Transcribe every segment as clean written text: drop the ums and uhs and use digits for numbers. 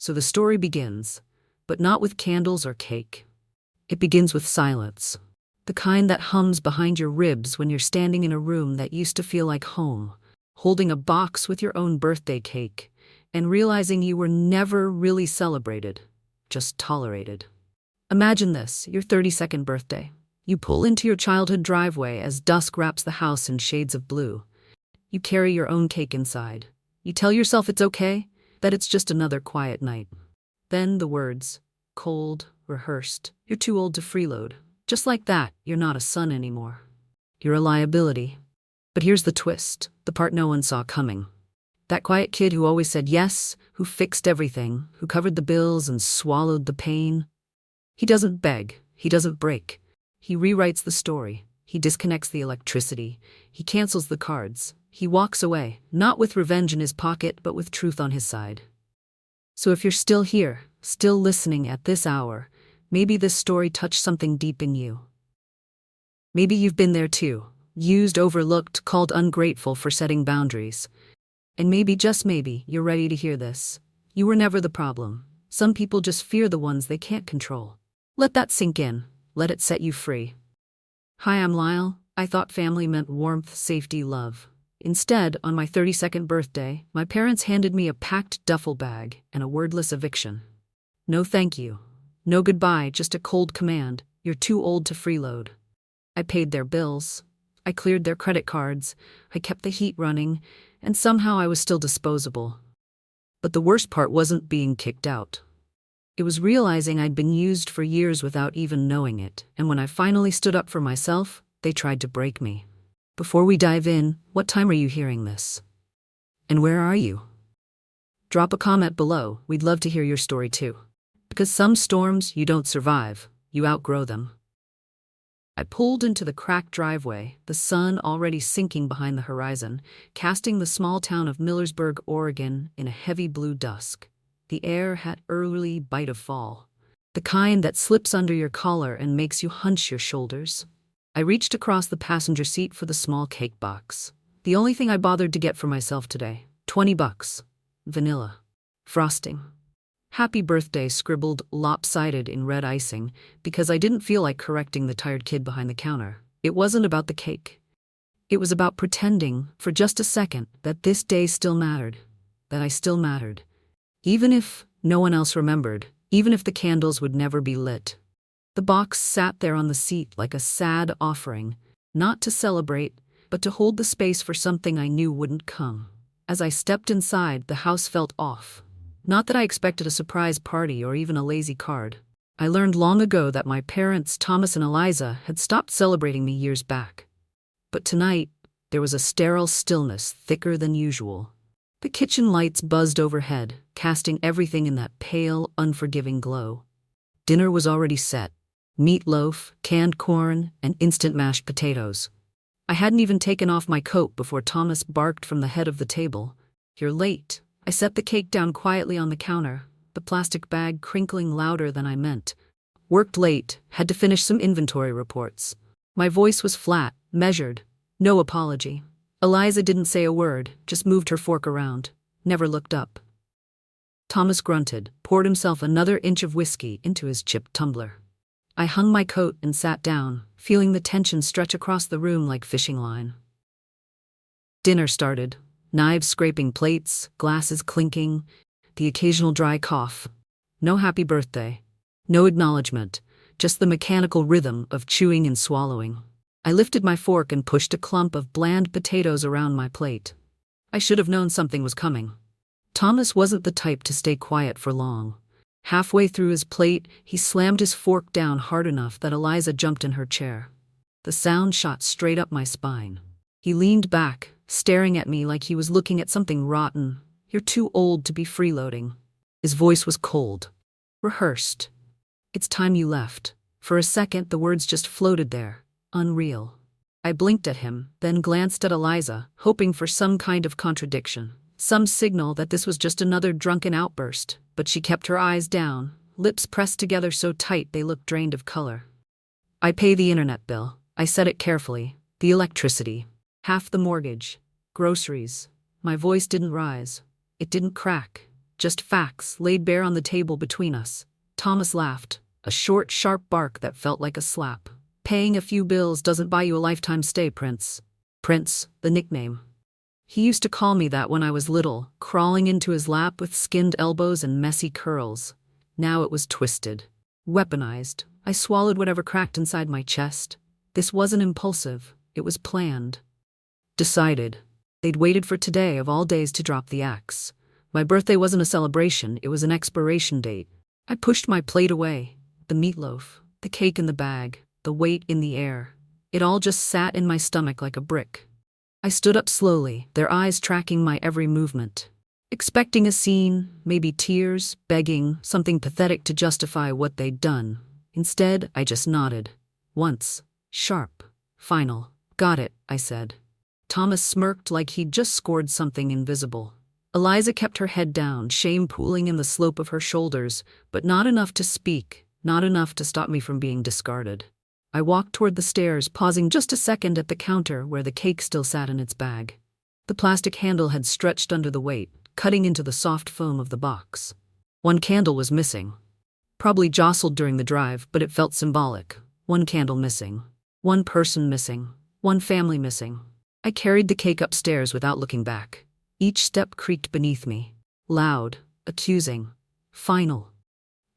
So the story begins, but not with candles or cake. It begins with silence. The kind that hums behind your ribs when you're standing in a room that used to feel like home, holding a box with your own birthday cake, and realizing you were never really celebrated, just tolerated. Imagine this, your 32nd birthday. You pull into your childhood driveway as dusk wraps the house in shades of blue. You carry your own cake inside. You tell yourself it's okay, that it's just another quiet night. Then the words, cold, rehearsed, you're too old to freeload. Just like that, you're not a son anymore. You're a liability. But here's the twist, the part no one saw coming. That quiet kid who always said yes, who fixed everything, who covered the bills and swallowed the pain. He doesn't beg, he doesn't break. He rewrites the story. He disconnects the electricity. He cancels the cards. He walks away, not with revenge in his pocket, but with truth on his side. So if you're still here, still listening at this hour, maybe this story touched something deep in you. Maybe you've been there too, used, overlooked, called ungrateful for setting boundaries. And maybe, just maybe, you're ready to hear this. You were never the problem. Some people just fear the ones they can't control. Let that sink in. Let it set you free. Hi, I'm Lyle. I thought family meant warmth, safety, love. Instead, on my 32nd birthday, my parents handed me a packed duffel bag and a wordless eviction. No thank you. No goodbye, just a cold command. You're too old to freeload. I paid their bills. I cleared their credit cards. I kept the heat running, and somehow I was still disposable. But the worst part wasn't being kicked out. It was realizing I'd been used for years without even knowing it, and when I finally stood up for myself, they tried to break me. Before we dive in, what time are you hearing this? And where are you? Drop a comment below, we'd love to hear your story too. Because some storms, you don't survive, you outgrow them. I pulled into the cracked driveway, the sun already sinking behind the horizon, casting the small town of Millersburg, Oregon, in a heavy blue dusk. The air had early bite of fall, the kind that slips under your collar and makes you hunch your shoulders. I reached across the passenger seat for the small cake box. The only thing I bothered to get for myself today, $20. Vanilla. Frosting. Happy birthday scribbled lopsided in red icing because I didn't feel like correcting the tired kid behind the counter. It wasn't about the cake. It was about pretending, for just a second, that this day still mattered, that I still mattered. Even if no one else remembered, even if the candles would never be lit. The box sat there on the seat like a sad offering, not to celebrate, but to hold the space for something I knew wouldn't come. As I stepped inside, the house felt off. Not that I expected a surprise party or even a lazy card. I learned long ago that my parents, Thomas and Eliza, had stopped celebrating me years back. But tonight, there was a sterile stillness thicker than usual. The kitchen lights buzzed overhead, casting everything in that pale, unforgiving glow. Dinner was already set. Meatloaf, canned corn, and instant mashed potatoes. I hadn't even taken off my coat before Thomas barked from the head of the table. "You're late." I set the cake down quietly on the counter, the plastic bag crinkling louder than I meant. Worked late, had to finish some inventory reports. My voice was flat, measured, no apology. Eliza didn't say a word, just moved her fork around, never looked up. Thomas grunted, poured himself another inch of whiskey into his chipped tumbler. I hung my coat and sat down, feeling the tension stretch across the room like fishing line. Dinner started, knives scraping plates, glasses clinking, the occasional dry cough. No happy birthday, no acknowledgement, just the mechanical rhythm of chewing and swallowing. I lifted my fork and pushed a clump of bland potatoes around my plate. I should have known something was coming. Thomas wasn't the type to stay quiet for long. Halfway through his plate, he slammed his fork down hard enough that Eliza jumped in her chair. The sound shot straight up my spine. He leaned back, staring at me like he was looking at something rotten. "You're too old to be freeloading." His voice was cold, rehearsed. "It's time you left." For a second, the words just floated there. Unreal. I blinked at him, then glanced at Eliza, hoping for some kind of contradiction, some signal that this was just another drunken outburst, but she kept her eyes down, lips pressed together so tight they looked drained of color. "I pay the internet bill." I said it carefully. "The electricity. Half the mortgage. Groceries." My voice didn't rise. It didn't crack. just facts laid bare on the table between us. Thomas laughed, a short, sharp bark that felt like a slap. Paying a few bills doesn't buy you a lifetime stay, Prince. Prince, the nickname. He used to call me that when I was little, crawling into his lap with skinned elbows and messy curls. Now it was twisted, weaponized. I swallowed whatever cracked inside my chest. This wasn't impulsive, it was planned. Decided. They'd waited for today of all days to drop the axe. My birthday wasn't a celebration, it was an expiration date. I pushed my plate away. The meatloaf, the cake in the bag, the weight in the air. It all just sat in my stomach like a brick. I stood up slowly, their eyes tracking my every movement. Expecting a scene, maybe tears, begging, something pathetic to justify what they'd done. Instead, I just nodded. Once. Sharp. Final. Got it, I said. Thomas smirked like he'd just scored something invisible. Eliza kept her head down, shame pooling in the slope of her shoulders, but not enough to speak, not enough to stop me from being discarded. I walked toward the stairs, pausing just a second at the counter where the cake still sat in its bag. The plastic handle had stretched under the weight, cutting into the soft foam of the box. One candle was missing. Probably jostled during the drive, but it felt symbolic. One candle missing. One person missing. One family missing. I carried the cake upstairs without looking back. Each step creaked beneath me. Loud, accusing, final.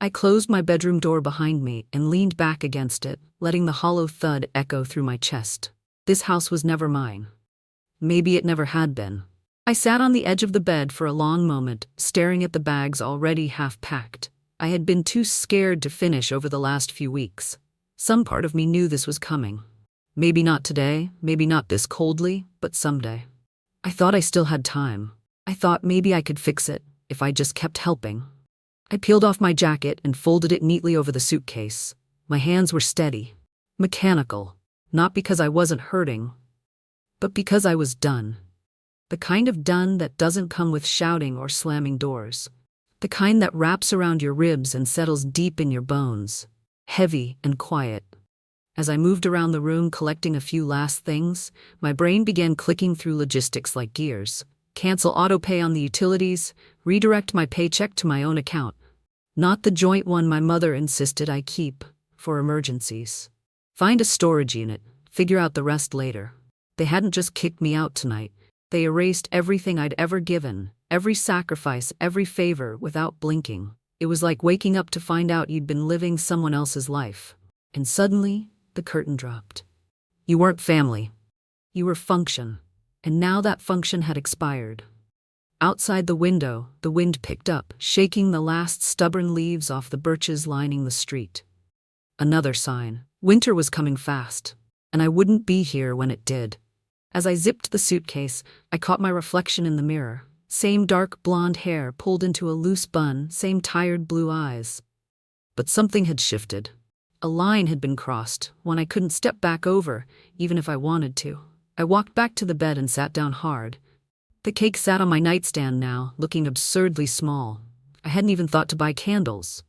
I closed my bedroom door behind me and leaned back against it, letting the hollow thud echo through my chest. This house was never mine. Maybe it never had been. I sat on the edge of the bed for a long moment, staring at the bags already half-packed. I had been too scared to finish over the last few weeks. Some part of me knew this was coming. Maybe not today, maybe not this coldly, but someday. I thought I still had time. I thought maybe I could fix it, if I just kept helping. I peeled off my jacket and folded it neatly over the suitcase. My hands were steady, mechanical, not because I wasn't hurting, but because I was done. The kind of done that doesn't come with shouting or slamming doors. The kind that wraps around your ribs and settles deep in your bones, heavy and quiet. As I moved around the room collecting a few last things, my brain began clicking through logistics like gears. Cancel autopay on the utilities, redirect my paycheck to my own account. Not the joint one my mother insisted I keep, for emergencies. Find a storage unit, figure out the rest later. They hadn't just kicked me out tonight. They erased everything I'd ever given, every sacrifice, every favor, without blinking. It was like waking up to find out you'd been living someone else's life. And suddenly, the curtain dropped. You weren't family. You were function. And now that function had expired. Outside the window, the wind picked up, shaking the last stubborn leaves off the birches lining the street. Another sign. Winter was coming fast, and I wouldn't be here when it did. As I zipped the suitcase, I caught my reflection in the mirror. Same dark blonde hair pulled into a loose bun, same tired blue eyes. But something had shifted. A line had been crossed, one I couldn't step back over, even if I wanted to. I walked back to the bed and sat down hard. The cake sat on my nightstand now, looking absurdly small. I hadn't even thought to buy candles.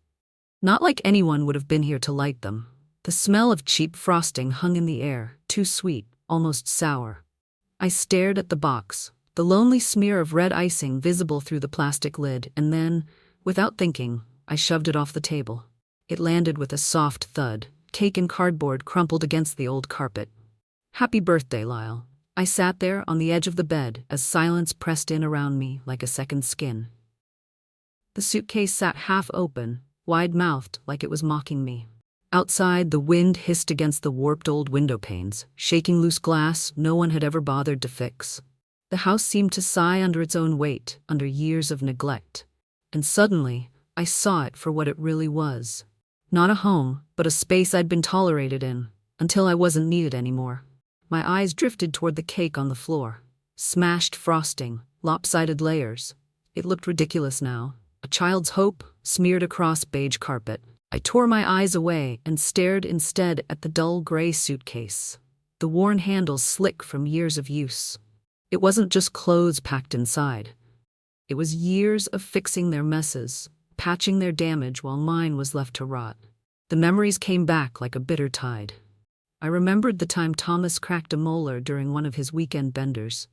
Not like anyone would have been here to light them. The smell of cheap frosting hung in the air, too sweet, almost sour. I stared at the box, the lonely smear of red icing visible through the plastic lid, and then, without thinking, I shoved it off the table. It landed with a soft thud, cake and cardboard crumpled against the old carpet. Happy birthday, Lyle. I sat there on the edge of the bed as silence pressed in around me like a second skin. The suitcase sat half open, wide-mouthed like it was mocking me. Outside, the wind hissed against the warped old window panes, shaking loose glass no one had ever bothered to fix. The house seemed to sigh under its own weight, under years of neglect. And suddenly, I saw it for what it really was. Not a home, but a space I'd been tolerated in, until I wasn't needed anymore. My eyes drifted toward the cake on the floor. Smashed frosting, lopsided layers. It looked ridiculous now. A child's hope, smeared across beige carpet. I tore my eyes away and stared instead at the dull gray suitcase. The worn handles slick from years of use. It wasn't just clothes packed inside. It was years of fixing their messes, patching their damage while mine was left to rot. The memories came back like a bitter tide. I remembered the time Thomas cracked a molar during one of his weekend benders.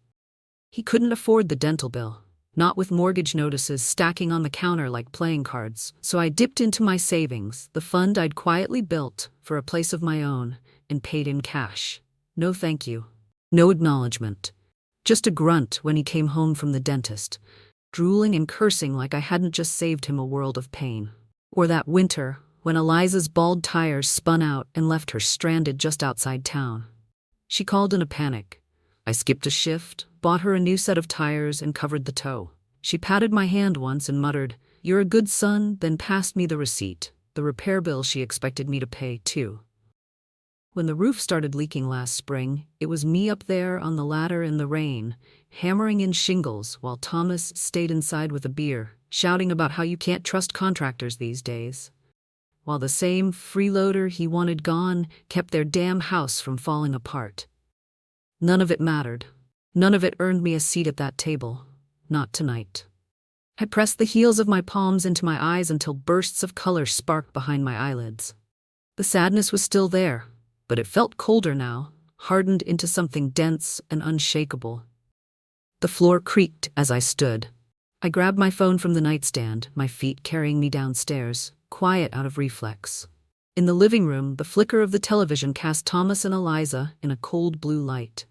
He couldn't afford the dental bill. not with mortgage notices stacking on the counter like playing cards. So I dipped into my savings, the fund I'd quietly built for a place of my own, and paid in cash. No thank you. No acknowledgement. Just a grunt when he came home from the dentist, drooling and cursing like I hadn't just saved him a world of pain. Or that winter, when Eliza's bald tires spun out and left her stranded just outside town. She called in a panic. I skipped a shift, bought her a new set of tires, and covered the tow. She patted my hand once and muttered, "You're a good son," then passed me the receipt, the repair bill she expected me to pay, too. When the roof started leaking last spring, it was me up there on the ladder in the rain, hammering in shingles while Thomas stayed inside with a beer, shouting about how you can't trust contractors these days. While the same freeloader he wanted gone kept their damn house from falling apart. None of it mattered. None of it earned me a seat at that table. Not tonight. I pressed the heels of my palms into my eyes until bursts of color sparked behind my eyelids. The sadness was still there, but it felt colder now, hardened into something dense and unshakable. The floor creaked as I stood. I grabbed my phone from the nightstand, my feet carrying me downstairs, quiet out of reflex. In the living room, the flicker of the television cast Thomas and Eliza in a cold blue light.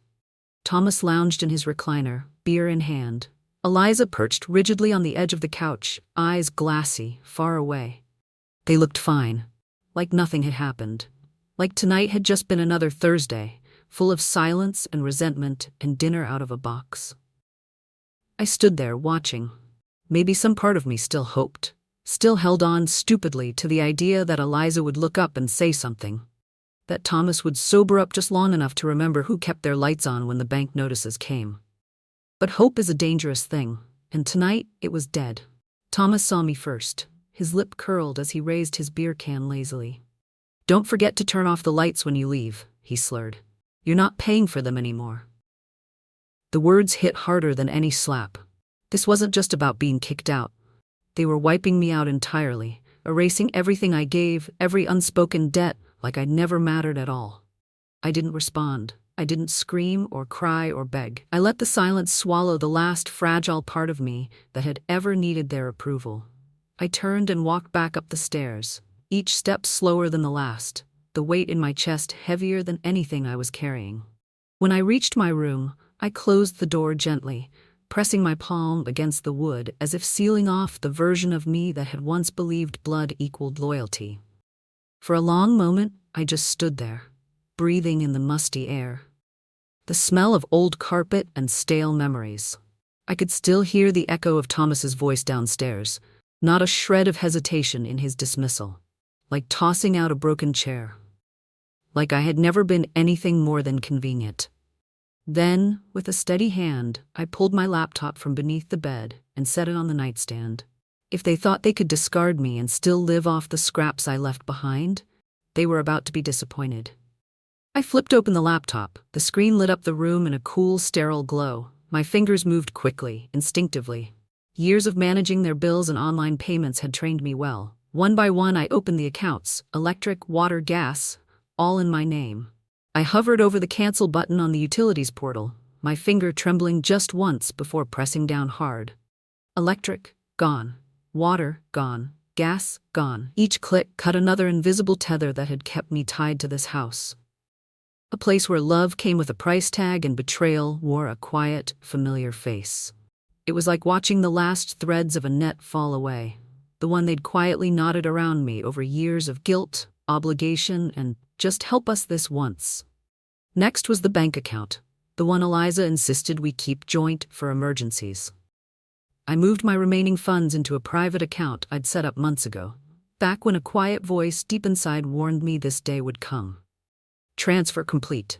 Thomas lounged in his recliner, beer in hand. Eliza perched rigidly on the edge of the couch, eyes glassy, far away. They looked fine, like nothing had happened. Like tonight had just been another Thursday, full of silence and resentment and dinner out of a box. I stood there watching. Maybe some part of me still hoped, still held on stupidly to the idea that Eliza would look up and say something. That Thomas would sober up just long enough to remember who kept their lights on when the bank notices came. But hope is a dangerous thing, and tonight it was dead. Thomas saw me first. His lip curled as he raised his beer can lazily. "Don't forget to turn off the lights when you leave," he slurred. "You're not paying for them anymore." The words hit harder than any slap. This wasn't just about being kicked out. They were wiping me out entirely, erasing everything I gave, every unspoken debt, like I'd never mattered at all. I didn't respond. I didn't scream or cry or beg. I let the silence swallow the last fragile part of me that had ever needed their approval. I turned and walked back up the stairs, each step slower than the last, the weight in my chest heavier than anything I was carrying. When I reached my room, I closed the door gently, pressing my palm against the wood as if sealing off the version of me that had once believed blood equaled loyalty. For a long moment, I just stood there, breathing in the musty air. The smell of old carpet and stale memories. I could still hear the echo of Thomas's voice downstairs, not a shred of hesitation in his dismissal. Like tossing out a broken chair. Like I had never been anything more than convenient. Then, with a steady hand, I pulled my laptop from beneath the bed and set it on the nightstand. If they thought they could discard me and still live off the scraps I left behind, they were about to be disappointed. I flipped open the laptop. The screen lit up the room in a cool, sterile glow. My fingers moved quickly, instinctively. Years of managing their bills and online payments had trained me well. One by one, I opened the accounts, electric, water, gas, all in my name. I hovered over the cancel button on the utilities portal, my finger trembling just once before pressing down hard. Electric, gone. Water, gone. Gas, gone. Each click cut another invisible tether that had kept me tied to this house. A place where love came with a price tag and betrayal wore a quiet, familiar face. It was like watching the last threads of a net fall away. The one they'd quietly knotted around me over years of guilt, obligation, and just help us this once. Next was the bank account, the one Eliza insisted we keep joint for emergencies. I moved my remaining funds into a private account I'd set up months ago, back when a quiet voice deep inside warned me this day would come. Transfer complete.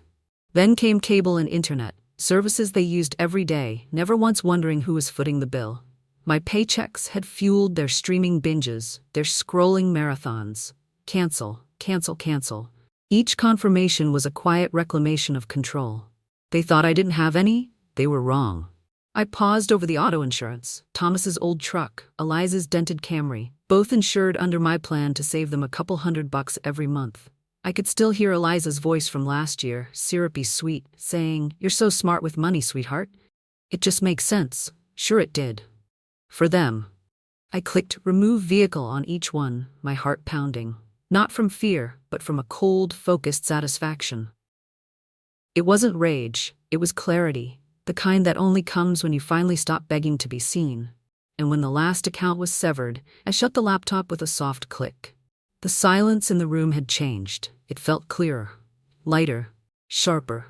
Then came cable and internet, services they used every day, never once wondering who was footing the bill. My paychecks had fueled their streaming binges, their scrolling marathons. Cancel, cancel, cancel. Each confirmation was a quiet reclamation of control. They thought I didn't have any? They were wrong. I paused over the auto insurance, Thomas's old truck, Eliza's dented Camry, both insured under my plan to save them a couple $100 every month. I could still hear Eliza's voice from last year, syrupy sweet, saying, "You're so smart with money, sweetheart." It just makes sense. Sure it did. For them. I clicked remove vehicle on each one, my heart pounding. Not from fear, but from a cold, focused satisfaction. It wasn't rage, it was clarity, the kind that only comes when you finally stop begging to be seen. And when the last account was severed, I shut the laptop with a soft click. The silence in the room had changed. It felt clearer, lighter, sharper.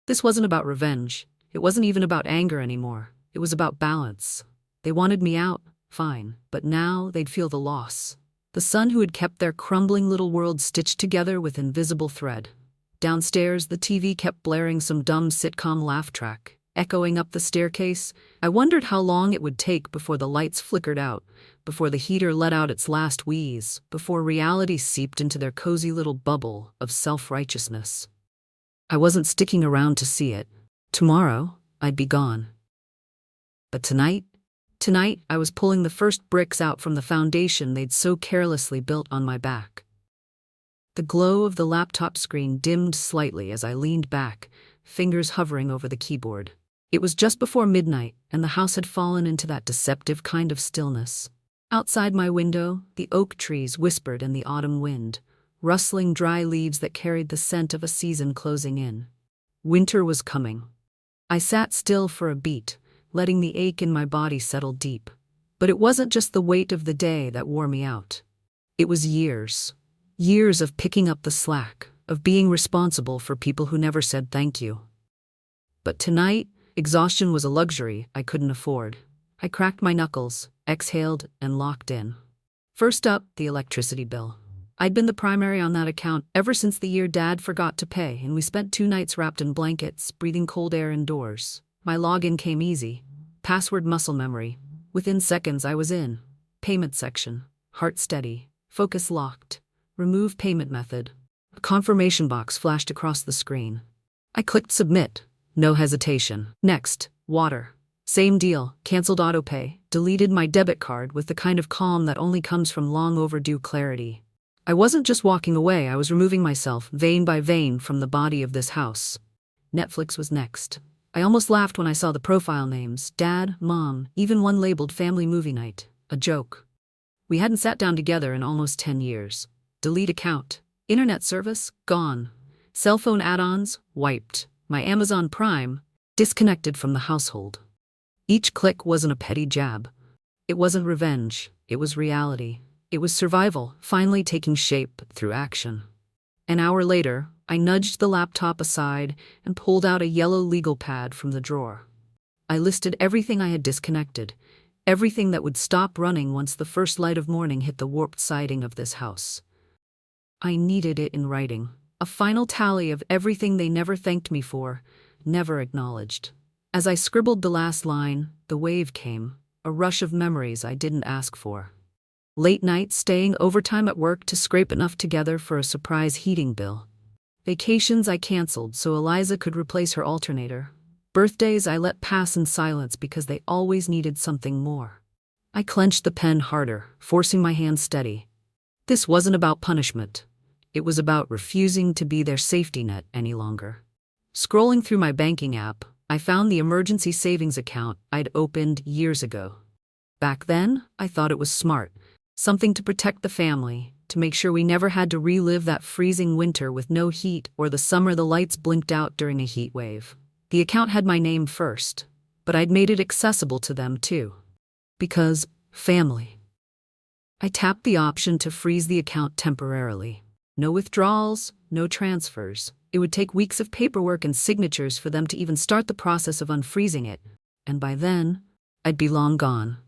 This wasn't about revenge. It wasn't even about anger anymore. It was about balance. They wanted me out, fine, but now they'd feel the loss. The son who had kept their crumbling little world stitched together with invisible thread. Downstairs, the TV kept blaring some dumb sitcom laugh track. Echoing up the staircase, I wondered how long it would take before the lights flickered out, before the heater let out its last wheeze, before reality seeped into their cozy little bubble of self-righteousness. I wasn't sticking around to see it. Tomorrow, I'd be gone. But tonight I was pulling the first bricks out from the foundation they'd so carelessly built on my back. The glow of the laptop screen dimmed slightly as I leaned back, fingers hovering over the keyboard. It was just before midnight, and the house had fallen into that deceptive kind of stillness. Outside my window, the oak trees whispered in the autumn wind, rustling dry leaves that carried the scent of a season closing in. Winter was coming. I sat still for a beat, letting the ache in my body settle deep. But it wasn't just the weight of the day that wore me out. It was years. Years of picking up the slack, of being responsible for people who never said thank you. But tonight, exhaustion was a luxury I couldn't afford. I cracked my knuckles, exhaled, and locked in. First up, the electricity bill. I'd been the primary on that account ever since the year Dad forgot to pay, and we spent 2 nights wrapped in blankets, breathing cold air indoors. My login came easy. Password muscle memory. Within seconds I was in. Payment section. Heart steady. Focus locked. Remove payment method. A confirmation box flashed across the screen. I clicked submit. No hesitation. Next. Water. Same deal. Cancelled autopay. Deleted my debit card with the kind of calm that only comes from long overdue clarity. I wasn't just walking away, I was removing myself, vein by vein, from the body of this house. Netflix was next. I almost laughed when I saw the profile names. Dad, Mom, even one labeled Family Movie Night. A joke. We hadn't sat down together in almost 10 years. Delete account. Internet service? Gone. Cell phone add-ons? Wiped. My Amazon Prime? Disconnected from the household. Each click wasn't a petty jab. It wasn't revenge. It was reality. It was survival, finally taking shape through action. An hour later, I nudged the laptop aside and pulled out a yellow legal pad from the drawer. I listed everything I had disconnected, everything that would stop running once the first light of morning hit the warped siding of this house. I needed it in writing, a final tally of everything they never thanked me for, never acknowledged. As I scribbled the last line, the wave came, a rush of memories I didn't ask for. Late nights staying overtime at work to scrape enough together for a surprise heating bill. Vacations I canceled so Eliza could replace her alternator. Birthdays I let pass in silence because they always needed something more. I clenched the pen harder, forcing my hand steady. This wasn't about punishment. It was about refusing to be their safety net any longer. Scrolling through my banking app, I found the emergency savings account I'd opened years ago. Back then, I thought it was smart. Something to protect the family, to make sure we never had to relive that freezing winter with no heat or the summer the lights blinked out during a heat wave. The account had my name first, but I'd made it accessible to them too. Because family. I tapped the option to freeze the account temporarily. No withdrawals, no transfers. It would take weeks of paperwork and signatures for them to even start the process of unfreezing it. And by then, I'd be long gone.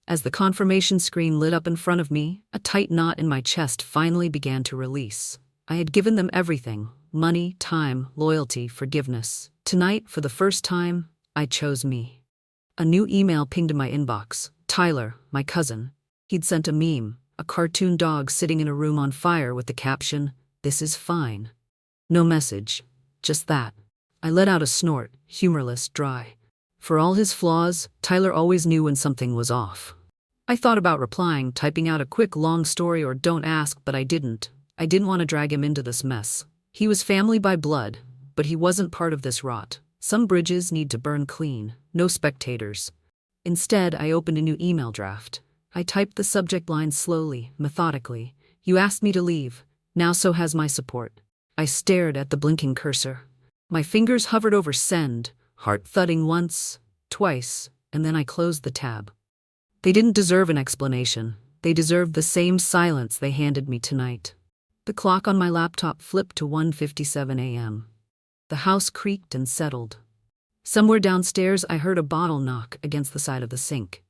As the confirmation screen lit up in front of me, a tight knot in my chest finally began to release. I had given them everything: money, time, loyalty, forgiveness. Tonight, for the first time, I chose me. A new email pinged in my inbox. Tyler, my cousin. He'd sent a meme, a cartoon dog sitting in a room on fire with the caption, "This is fine." No message, just that. I let out a snort, humorless, dry. For all his flaws, Tyler always knew when something was off. I thought about replying, typing out a quick long story or don't ask, but I didn't. I didn't want to drag him into this mess. He was family by blood, but he wasn't part of this rot. Some bridges need to burn clean, no spectators. Instead, I opened a new email draft. I typed the subject line slowly, methodically. You asked me to leave. Now so has my support. I stared at the blinking cursor. My fingers hovered over send, heart thudding once, twice, and then I closed the tab. They didn't deserve an explanation. They deserved the same silence they handed me tonight. The clock on my laptop flipped to 1:57 a.m. The house creaked and settled. Somewhere downstairs, I heard a bottle knock against the side of the sink.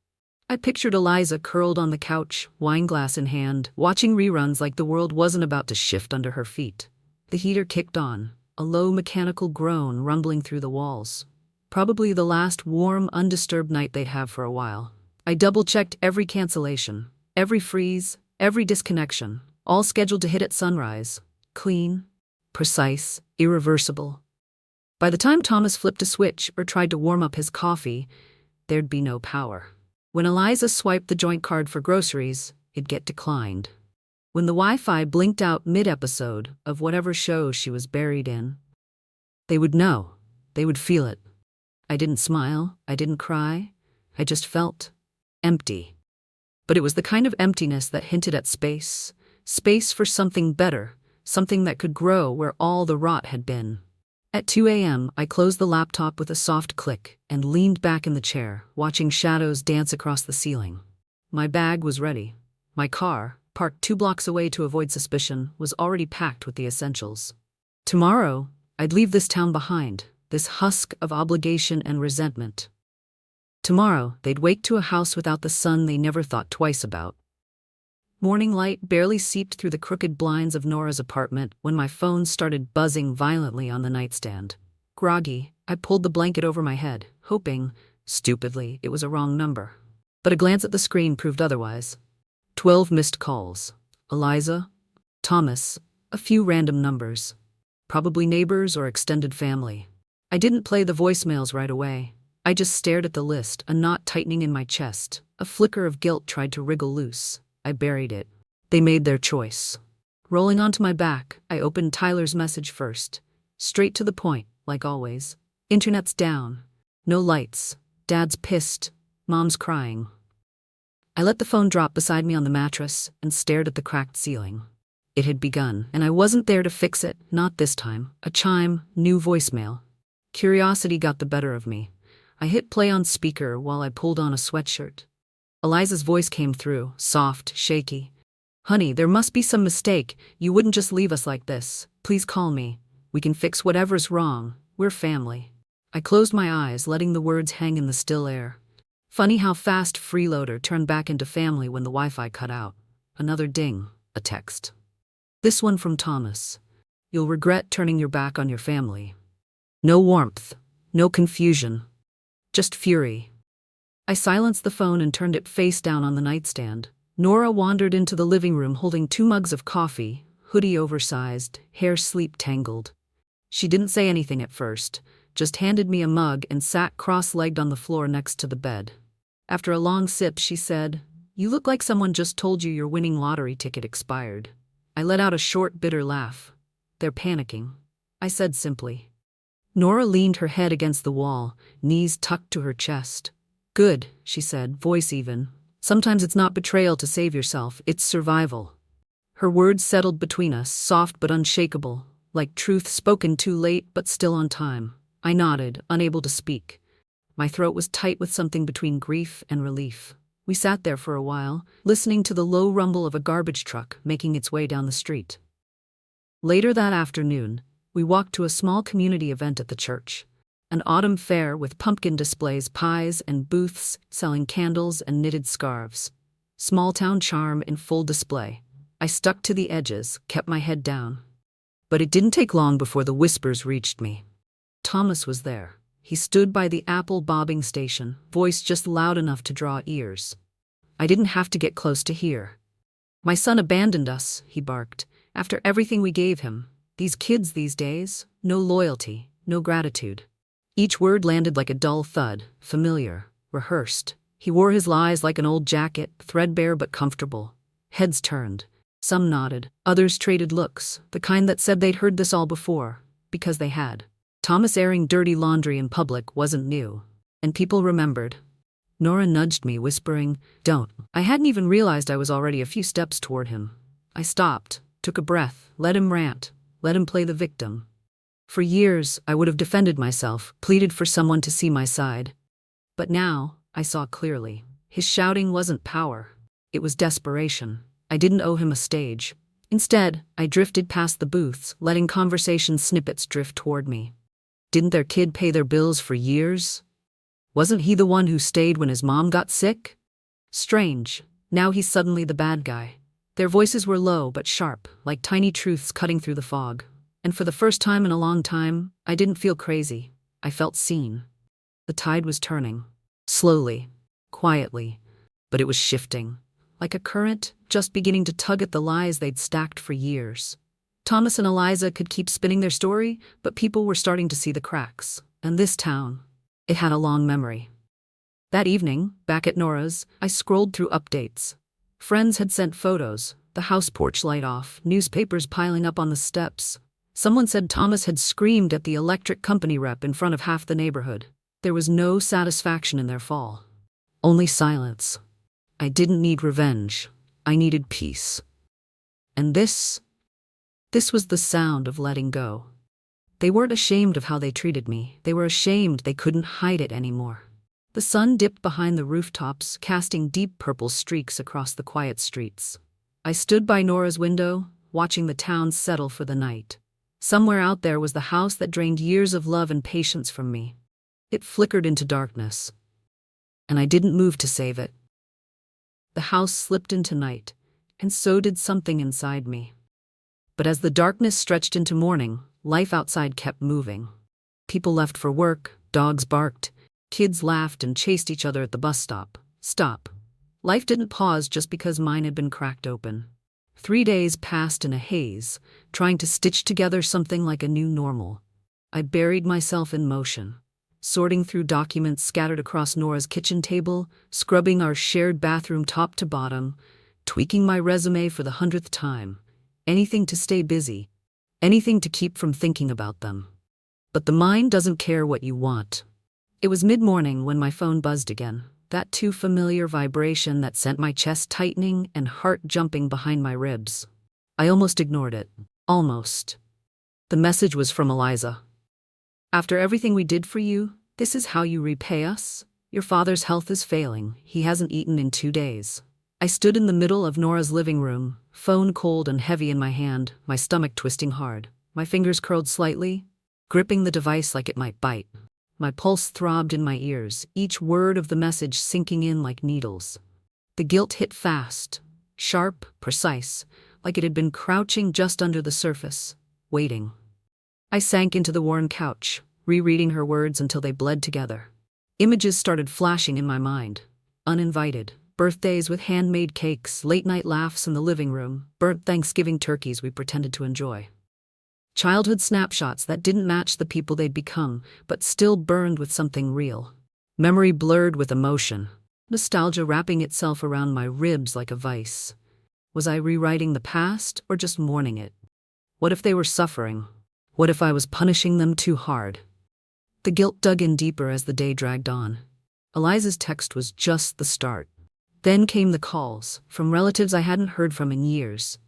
I pictured Eliza curled on the couch, wineglass in hand, watching reruns like the world wasn't about to shift under her feet. The heater kicked on, a low mechanical groan rumbling through the walls. Probably the last warm, undisturbed night they'd have for a while. I double-checked every cancellation, every freeze, every disconnection, all scheduled to hit at sunrise. Clean, precise, irreversible. By the time Thomas flipped a switch or tried to warm up his coffee, there'd be no power. When Eliza swiped the joint card for groceries, it'd get declined. When the Wi-Fi blinked out mid-episode of whatever show she was buried in, they would know. They would feel it. I didn't smile. I didn't cry. I just felt empty. But it was the kind of emptiness that hinted at space. Space for something better. Something that could grow where all the rot had been. At 2 a.m., I closed the laptop with a soft click and leaned back in the chair, watching shadows dance across the ceiling. My bag was ready. My car, parked 2 blocks away to avoid suspicion, was already packed with the essentials. Tomorrow, I'd leave this town behind, this husk of obligation and resentment. Tomorrow, they'd wake to a house without the sun they never thought twice about. Morning light barely seeped through the crooked blinds of Nora's apartment when my phone started buzzing violently on the nightstand. Groggy, I pulled the blanket over my head, hoping, stupidly, it was a wrong number. But a glance at the screen proved otherwise. 12 missed calls. Eliza, Thomas, a few random numbers. Probably neighbors or extended family. I didn't play the voicemails right away. I just stared at the list, a knot tightening in my chest. A flicker of guilt tried to wriggle loose. I buried it. They made their choice. Rolling onto my back, I opened Tyler's message first. Straight to the point, like always. Internet's down. No lights. Dad's pissed. Mom's crying. I let the phone drop beside me on the mattress and stared at the cracked ceiling. It had begun, and I wasn't there to fix it, not this time. A chime, new voicemail. Curiosity got the better of me. I hit play on speaker while I pulled on a sweatshirt. Eliza's voice came through, soft, shaky. Honey, there must be some mistake. You wouldn't just leave us like this. Please call me. We can fix whatever's wrong. We're family. I closed my eyes, letting the words hang in the still air. Funny how fast Freeloader turned back into family when the Wi-Fi cut out. Another ding, a text. This one from Thomas. You'll regret turning your back on your family. No warmth, no confusion, just fury. I silenced the phone and turned it face down on the nightstand. Nora wandered into the living room holding 2 mugs of coffee, hoodie oversized, hair sleep tangled. She didn't say anything at first, just handed me a mug and sat cross-legged on the floor next to the bed. After a long sip, she said, You look like someone just told you your winning lottery ticket expired. I let out a short, bitter laugh. They're panicking, I said simply. Nora leaned her head against the wall, knees tucked to her chest. Good, she said, voice even. Sometimes it's not betrayal to save yourself, it's survival. Her words settled between us, soft but unshakable, like truth spoken too late but still on time. I nodded, unable to speak. My throat was tight with something between grief and relief. We sat there for a while, listening to the low rumble of a garbage truck making its way down the street. Later that afternoon, we walked to a small community event at the church. An autumn fair with pumpkin displays, pies, and booths selling candles and knitted scarves. Small-town charm in full display. I stuck to the edges, kept my head down. But it didn't take long before the whispers reached me. Thomas was there. He stood by the apple bobbing station, voice just loud enough to draw ears. I didn't have to get close to hear. My son abandoned us, he barked, after everything we gave him. These kids these days, no loyalty, no gratitude. Each word landed like a dull thud, familiar, rehearsed. He wore his lies like an old jacket, threadbare but comfortable. Heads turned. Some nodded, others traded looks, the kind that said they'd heard this all before, because they had. Thomas airing dirty laundry in public wasn't new, and people remembered. Nora nudged me, whispering, "Don't." I hadn't even realized I was already a few steps toward him. I stopped, took a breath, let him rant, let him play the victim. For years, I would have defended myself, pleaded for someone to see my side. But now, I saw clearly. His shouting wasn't power. It was desperation. I didn't owe him a stage. Instead, I drifted past the booths, letting conversation snippets drift toward me. Didn't their kid pay their bills for years? Wasn't he the one who stayed when his mom got sick? Strange. Now he's suddenly the bad guy. Their voices were low but sharp, like tiny truths cutting through the fog. And for the first time in a long time, I didn't feel crazy. I felt seen. The tide was turning. Slowly. Quietly. But it was shifting. Like a current, just beginning to tug at the lies they'd stacked for years. Thomas and Eliza could keep spinning their story, but people were starting to see the cracks. And this town, it had a long memory. That evening, back at Nora's, I scrolled through updates. Friends had sent photos, the house porch light off, newspapers piling up on the steps. Someone said Thomas had screamed at the electric company rep in front of half the neighborhood. There was no satisfaction in their fall. Only silence. I didn't need revenge. I needed peace. And this was the sound of letting go. They weren't ashamed of how they treated me. They were ashamed they couldn't hide it anymore. The sun dipped behind the rooftops, casting deep purple streaks across the quiet streets. I stood by Nora's window, watching the town settle for the night. Somewhere out there was the house that drained years of love and patience from me. It flickered into darkness. And I didn't move to save it. The house slipped into night, and so did something inside me. But as the darkness stretched into morning, life outside kept moving. People left for work, dogs barked, kids laughed and chased each other at the bus stop. Stop. Life didn't pause just because mine had been cracked open. 3 days passed in a haze, trying to stitch together something like a new normal. I buried myself in motion, sorting through documents scattered across Nora's kitchen table, scrubbing our shared bathroom top to bottom, tweaking my resume for the 100th time. Anything to stay busy. Anything to keep from thinking about them. But the mind doesn't care what you want. It was mid-morning when my phone buzzed again, that too familiar vibration that sent my chest tightening and heart jumping behind my ribs. I almost ignored it. Almost. The message was from Eliza. "After everything we did for you, this is how you repay us? Your father's health is failing. He hasn't eaten in 2 days." I stood in the middle of Nora's living room, phone cold and heavy in my hand, my stomach twisting hard. My fingers curled slightly, gripping the device like it might bite. My pulse throbbed in my ears, each word of the message sinking in like needles. The guilt hit fast, sharp, precise, like it had been crouching just under the surface, waiting. I sank into the worn couch, rereading her words until they bled together. Images started flashing in my mind. Uninvited. Birthdays with handmade cakes, late-night laughs in the living room, burnt Thanksgiving turkeys we pretended to enjoy. Childhood snapshots that didn't match the people they'd become, but still burned with something real. Memory blurred with emotion. Nostalgia wrapping itself around my ribs like a vice. Was I rewriting the past, or just mourning it? What if they were suffering? What if I was punishing them too hard? The guilt dug in deeper as the day dragged on. Eliza's text was just the start. Then came the calls, from relatives I hadn't heard from in years.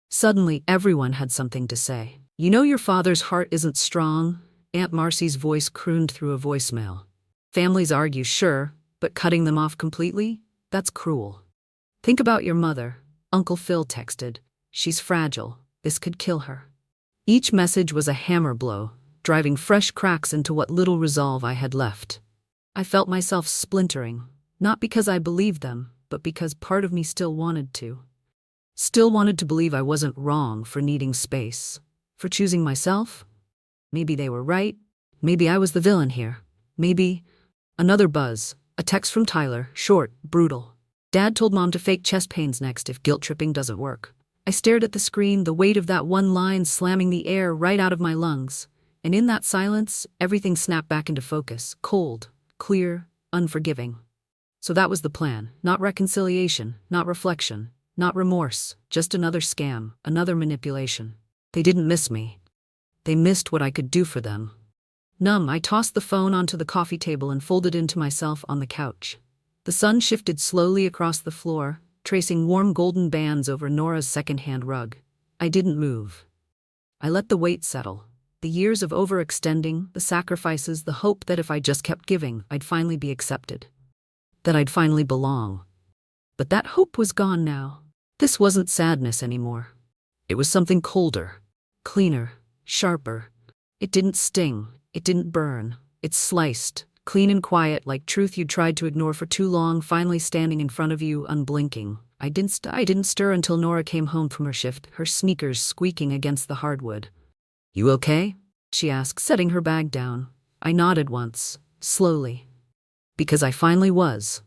Suddenly, everyone had something to say. "You know your father's heart isn't strong," Aunt Marcy's voice crooned through a voicemail. "Families argue, sure, but cutting them off completely? That's cruel. Think about your mother," Uncle Phil texted. "She's fragile. This could kill her." Each message was a hammer blow, driving fresh cracks into what little resolve I had left. I felt myself splintering, not because I believed them, but because part of me still wanted to. Still wanted to believe I wasn't wrong for needing space, for choosing myself. Maybe they were right. Maybe I was the villain here. Maybe... Another buzz. A text from Tyler, short, brutal. "Dad told Mom to fake chest pains next if guilt tripping doesn't work." I stared at the screen, the weight of that one line slamming the air right out of my lungs. And in that silence, everything snapped back into focus, cold, clear, unforgiving. So that was the plan. Not reconciliation, not reflection, not remorse, just another scam, another manipulation. They didn't miss me. They missed what I could do for them. Numb, I tossed the phone onto the coffee table and folded into myself on the couch. The sun shifted slowly across the floor, tracing warm golden bands over Nora's second-hand rug. I didn't move. I let the weight settle. The years of overextending, the sacrifices, the hope that if I just kept giving, I'd finally be accepted. That I'd finally belong. But that hope was gone now. This wasn't sadness anymore. It was something colder, cleaner, sharper. It didn't sting. It didn't burn. It sliced, clean and quiet, like truth you'd tried to ignore for too long, finally standing in front of you, unblinking. I didn't stir until Nora came home from her shift, her sneakers squeaking against the hardwood. "You okay?" she asked, setting her bag down. I nodded once, slowly. Because I finally was.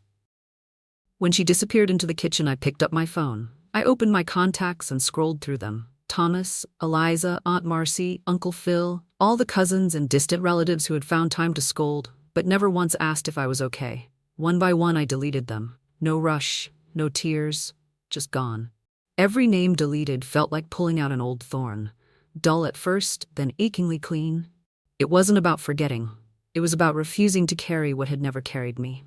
When she disappeared into the kitchen, I picked up my phone. I opened my contacts and scrolled through them. Thomas, Eliza, Aunt Marcy, Uncle Phil, all the cousins and distant relatives who had found time to scold, but never once asked if I was okay. One by one I deleted them. No rush, no tears, just gone. Every name deleted felt like pulling out an old thorn. Dull at first, then achingly clean. It wasn't about forgetting. It was about refusing to carry what had never carried me.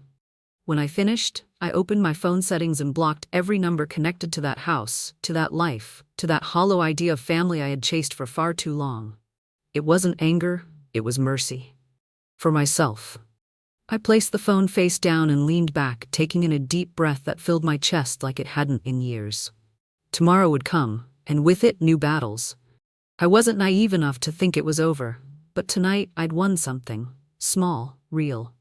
When I finished, I opened my phone settings and blocked every number connected to that house, to that life, to that hollow idea of family I had chased for far too long. It wasn't anger, it was mercy. For myself. I placed the phone face down and leaned back, taking in a deep breath that filled my chest like it hadn't in years. Tomorrow would come, and with it, new battles. I wasn't naive enough to think it was over, but tonight I'd won something. Small, real.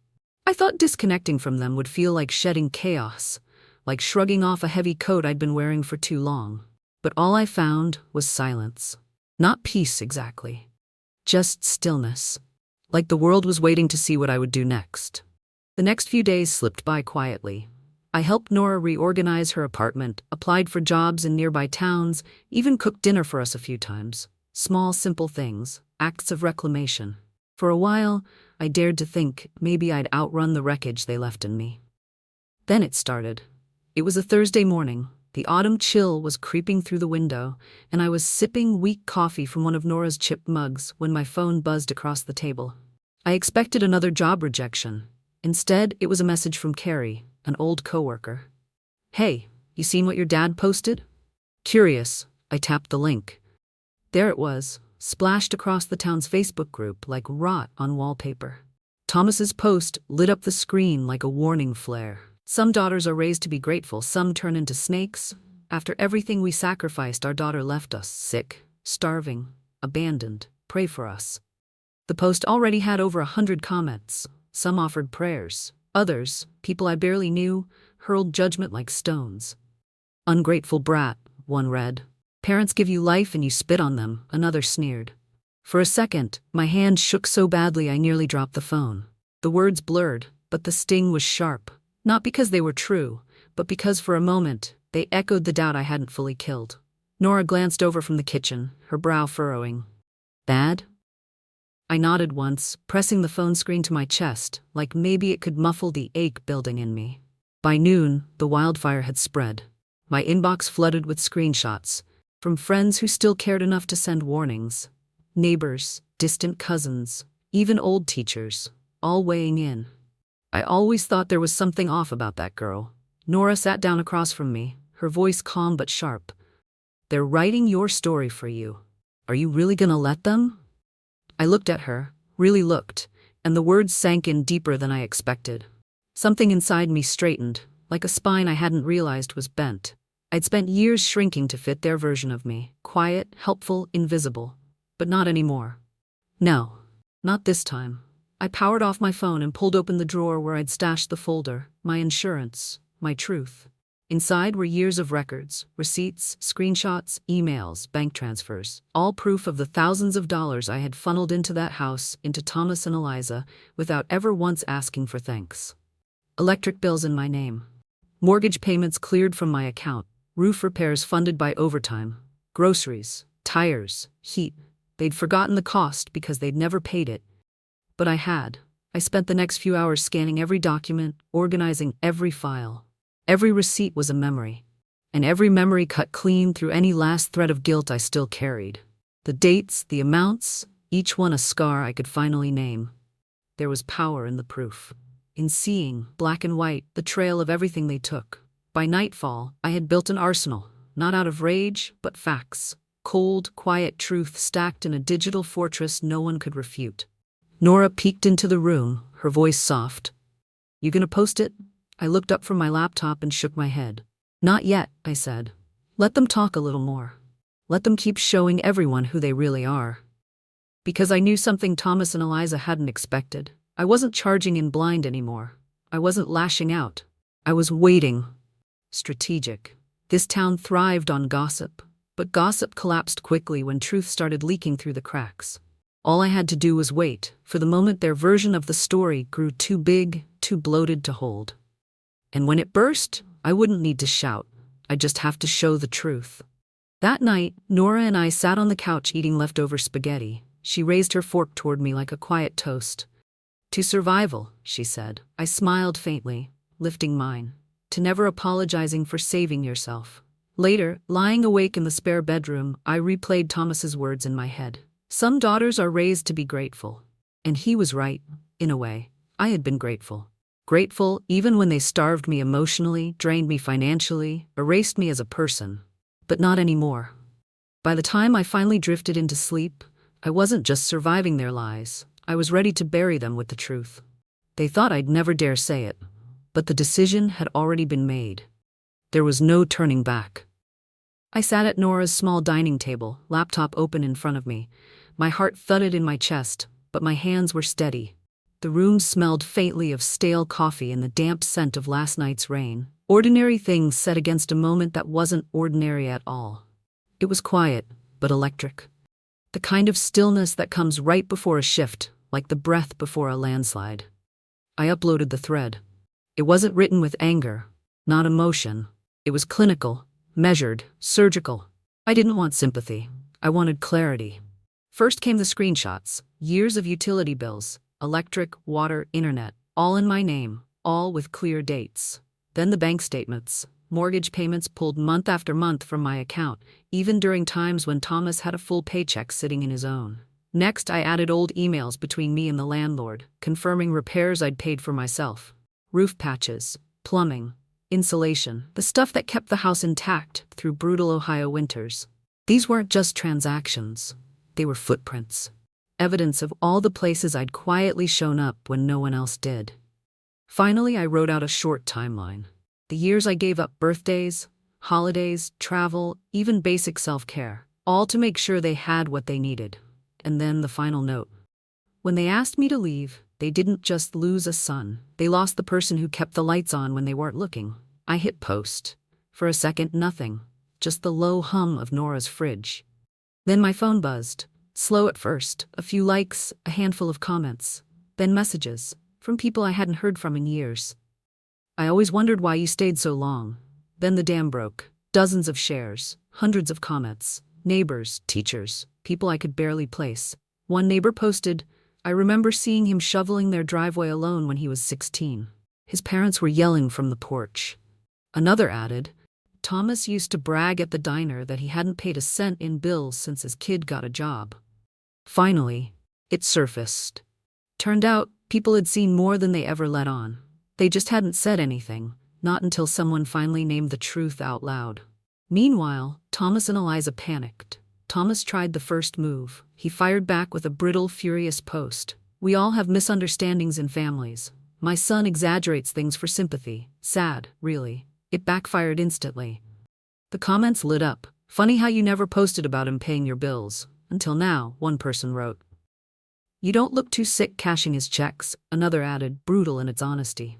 I thought disconnecting from them would feel like shedding chaos, like shrugging off a heavy coat I'd been wearing for too long. But all I found was silence. Not peace exactly. Just stillness. Like the world was waiting to see what I would do next. The next few days slipped by quietly. I helped Nora reorganize her apartment, applied for jobs in nearby towns, even cooked dinner for us a few times. Small, simple things, acts of reclamation. For a while, I dared to think maybe I'd outrun the wreckage they left in me. Then it started. It was a Thursday morning. The autumn chill was creeping through the window, and I was sipping weak coffee from one of Nora's chipped mugs when my phone buzzed across the table. I expected another job rejection. Instead, it was a message from Carrie, an old coworker. "Hey, you seen what your dad posted?" Curious, I tapped the link. There it was, splashed across the town's Facebook group like rot on wallpaper. Thomas's post lit up the screen like a warning flare. "Some daughters are raised to be grateful, some turn into snakes. After everything we sacrificed, our daughter left us, sick, starving, abandoned. Pray for us." The post already had over 100 comments. Some offered prayers. Others, people I barely knew, hurled judgment like stones. "Ungrateful brat," one read. "Parents give you life and you spit on them," another sneered. For a second, my hand shook so badly I nearly dropped the phone. The words blurred, but the sting was sharp. Not because they were true, but because for a moment, they echoed the doubt I hadn't fully killed. Nora glanced over from the kitchen, her brow furrowing. "Bad?" I nodded once, pressing the phone screen to my chest, like maybe it could muffle the ache building in me. By noon, the wildfire had spread. My inbox flooded with screenshots, from friends who still cared enough to send warnings. Neighbors, distant cousins, even old teachers, all weighing in. I always thought there was something off about that girl. Nora sat down across from me, her voice calm but sharp. "They're writing your story for you. Are you really gonna let them?" I looked at her, really looked, and the words sank in deeper than I expected. Something inside me straightened, like a spine I hadn't realized was bent. I'd spent years shrinking to fit their version of me, quiet, helpful, invisible. But not anymore. No, not this time. I powered off my phone and pulled open the drawer where I'd stashed the folder, my insurance, my truth. Inside were years of records, receipts, screenshots, emails, bank transfers, all proof of the thousands of dollars I had funneled into that house, into Thomas and Eliza, without ever once asking for thanks. Electric bills in my name. Mortgage payments cleared from my account. Roof repairs funded by overtime. Groceries, tires, heat. They'd forgotten the cost because they'd never paid it. But I had. I spent the next few hours scanning every document, organizing every file. Every receipt was a memory. And every memory cut clean through any last thread of guilt I still carried. The dates, the amounts, each one a scar I could finally name. There was power in the proof. in seeing, black and white, the trail of everything they took. By nightfall, I had built an arsenal, not out of rage, but facts. Cold, quiet truth stacked in a digital fortress no one could refute. Nora peeked into the room, her voice soft. "You gonna post it?" I looked up from my laptop and shook my head. "Not yet," I said. "Let them talk a little more. Let them keep showing everyone who they really are." Because I knew something Thomas and Eliza hadn't expected. I wasn't charging in blind anymore. I wasn't lashing out. I was waiting. Strategic. This town thrived on gossip, but gossip collapsed quickly when truth started leaking through the cracks. All I had to do was wait, for the moment their version of the story grew too big, too bloated to hold. And when it burst, I wouldn't need to shout. I'd just have to show the truth. That night, Nora and I sat on the couch eating leftover spaghetti. She raised her fork toward me like a quiet toast. "To survival," she said. I smiled faintly, lifting mine. "To never apologizing for saving yourself." Later, lying awake in the spare bedroom, I replayed Thomas's words in my head. Some daughters are raised to be grateful. And he was right, in a way. I had been grateful. Grateful even when they starved me emotionally, drained me financially, erased me as a person. But not anymore. By the time I finally drifted into sleep, I wasn't just surviving their lies. I was ready to bury them with the truth. They thought I'd never dare say it, but the decision had already been made. There was no turning back. I sat at Nora's small dining table, laptop open in front of me. My heart thudded in my chest, but my hands were steady. The room smelled faintly of stale coffee and the damp scent of last night's rain. Ordinary things set against a moment that wasn't ordinary at all. It was quiet, but electric. The kind of stillness that comes right before a shift, like the breath before a landslide. I uploaded the thread. It wasn't written with anger, not emotion. It was clinical, measured, surgical. I didn't want sympathy. I wanted clarity. First came the screenshots, years of utility bills, electric, water, internet, all in my name, all with clear dates. Then the bank statements, mortgage payments pulled month after month from my account, even during times when Thomas had a full paycheck sitting in his own. Next, I added old emails between me and the landlord, confirming repairs I'd paid for myself. Roof patches, plumbing, insulation, the stuff that kept the house intact through brutal Ohio winters. These weren't just transactions. They were footprints. Evidence of all the places I'd quietly shown up when no one else did. Finally, I wrote out a short timeline. The years I gave up birthdays, holidays, travel, even basic self-care, all to make sure they had what they needed. And then the final note. When they asked me to leave, they didn't just lose a son. They lost the person who kept the lights on when they weren't looking. I hit post. For a second, nothing. Just the low hum of Nora's fridge. Then my phone buzzed. Slow at first, a few likes, a handful of comments. Then messages, from people I hadn't heard from in years. "I always wondered why you stayed so long." Then the dam broke. Dozens of shares, hundreds of comments, neighbors, teachers, people I could barely place. One neighbor posted, "I remember seeing him shoveling their driveway alone when he was 16. His parents were yelling from the porch." Another added, "Thomas used to brag at the diner that he hadn't paid a cent in bills since his kid got a job." Finally, it surfaced. Turned out, people had seen more than they ever let on. They just hadn't said anything, not until someone finally named the truth out loud. Meanwhile, Thomas and Eliza panicked. Thomas tried the first move. He fired back with a brittle, furious post. "We all have misunderstandings in families. My son exaggerates things for sympathy. Sad, really." It backfired instantly. The comments lit up. "Funny how you never posted about him paying your bills. Until now," one person wrote. "You don't look too sick cashing his checks," another added, brutal in its honesty.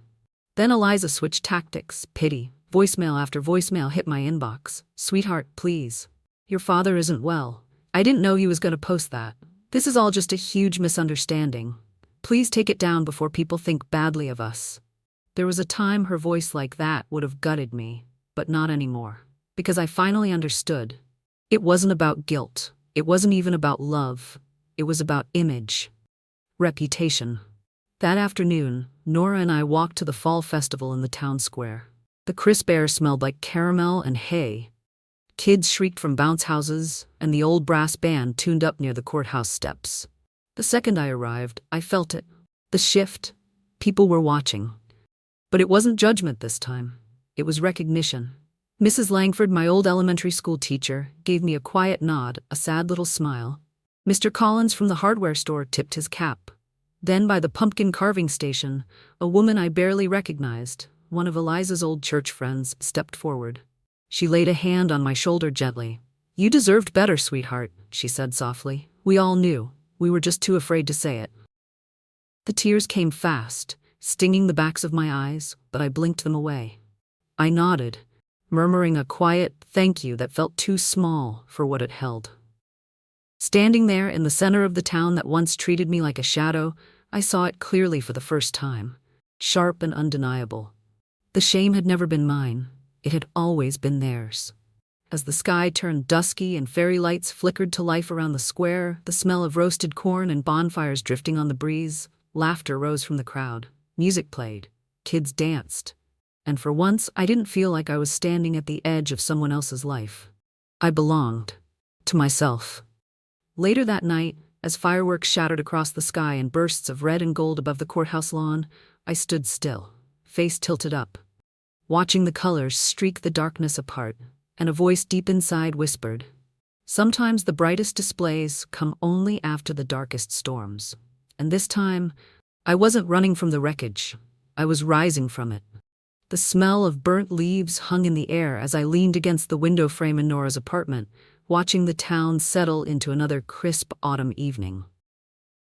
Then Eliza switched tactics. Pity. Voicemail after voicemail hit my inbox. "Sweetheart, please. Your father isn't well. I didn't know he was going to post that. This is all just a huge misunderstanding. Please take it down before people think badly of us." There was a time her voice like that would have gutted me, but not anymore. Because I finally understood. It wasn't about guilt. It wasn't even about love. It was about image. Reputation. That afternoon, Nora and I walked to the fall festival in the town square. The crisp air smelled like caramel and hay. Kids shrieked from bounce houses, and the old brass band tuned up near the courthouse steps. The second I arrived, I felt it. The shift. People were watching. But it wasn't judgment this time. It was recognition. Mrs. Langford, my old elementary school teacher, gave me a quiet nod, a sad little smile. Mr. Collins from the hardware store tipped his cap. Then by the pumpkin carving station, a woman I barely recognized, one of Eliza's old church friends, stepped forward. She laid a hand on my shoulder gently. "You deserved better, sweetheart," she said softly. "We all knew. We were just too afraid to say it." The tears came fast, stinging the backs of my eyes, but I blinked them away. I nodded, murmuring a quiet thank you that felt too small for what it held. Standing there in the center of the town that once treated me like a shadow, I saw it clearly for the first time, sharp and undeniable. The shame had never been mine. It had always been theirs. As the sky turned dusky and fairy lights flickered to life around the square, the smell of roasted corn and bonfires drifting on the breeze, laughter rose from the crowd. Music played. Kids danced. And for once, I didn't feel like I was standing at the edge of someone else's life. I belonged. To myself. Later that night, as fireworks shattered across the sky in bursts of red and gold above the courthouse lawn, I stood still, face tilted up, watching the colors streak the darkness apart, and a voice deep inside whispered, "Sometimes the brightest displays come only after the darkest storms." And this time, I wasn't running from the wreckage. I was rising from it. The smell of burnt leaves hung in the air as I leaned against the window frame in Nora's apartment, watching the town settle into another crisp autumn evening.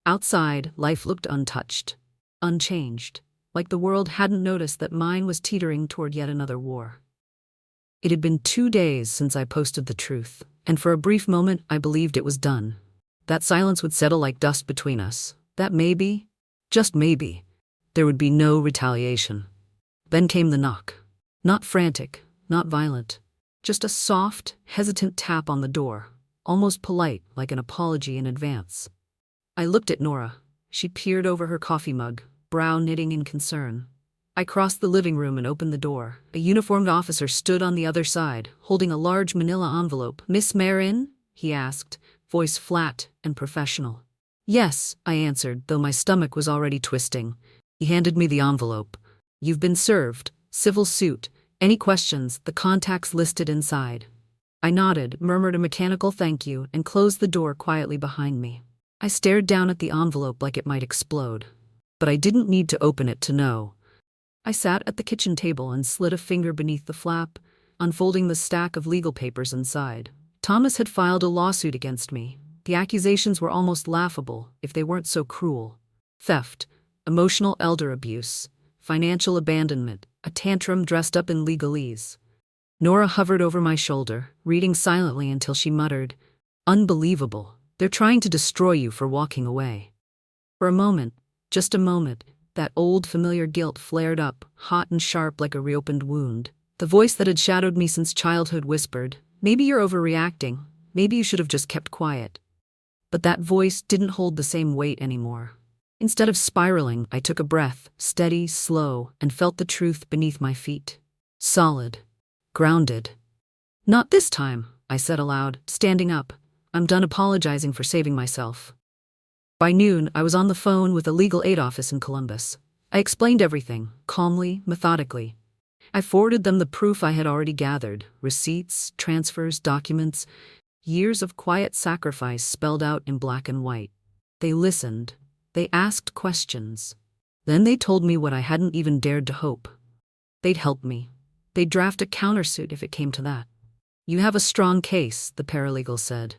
Outside, life looked untouched, unchanged, like the world hadn't noticed that mine was teetering toward yet another war. It had been 2 days since I posted the truth, and for a brief moment I believed it was done. That silence would settle like dust between us. That maybe, just maybe, there would be no retaliation. Then came the knock. Not frantic, not violent. Just a soft, hesitant tap on the door, almost polite, like an apology in advance. I looked at Nora. She peered over her coffee mug, brow knitting in concern. I crossed the living room and opened the door. A uniformed officer stood on the other side, holding a large manila envelope. "Miss Marin?" he asked, voice flat and professional. "Yes," I answered, though my stomach was already twisting. He handed me the envelope. "You've been served. Civil suit. Any questions? The contacts listed inside." I nodded, murmured a mechanical thank you, and closed the door quietly behind me. I stared down at the envelope like it might explode. But I didn't need to open it to know. I sat at the kitchen table and slid a finger beneath the flap, unfolding the stack of legal papers inside. Thomas had filed a lawsuit against me. The accusations were almost laughable, if they weren't so cruel. Theft, emotional elder abuse, financial abandonment, a tantrum dressed up in legalese. Nora hovered over my shoulder, reading silently until she muttered, "Unbelievable. They're trying to destroy you for walking away." For a moment, just a moment, that old familiar guilt flared up, hot and sharp like a reopened wound. The voice that had shadowed me since childhood whispered, "Maybe you're overreacting. Maybe you should have just kept quiet." But that voice didn't hold the same weight anymore. Instead of spiraling, I took a breath, steady, slow, and felt the truth beneath my feet. Solid. Grounded. "Not this time," I said aloud, standing up. "I'm done apologizing for saving myself." By noon, I was on the phone with a legal aid office in Columbus. I explained everything, calmly, methodically. I forwarded them the proof I had already gathered, receipts, transfers, documents, years of quiet sacrifice spelled out in black and white. They listened. They asked questions. Then they told me what I hadn't even dared to hope. They'd help me. They'd draft a countersuit if it came to that. "You have a strong case," the paralegal said.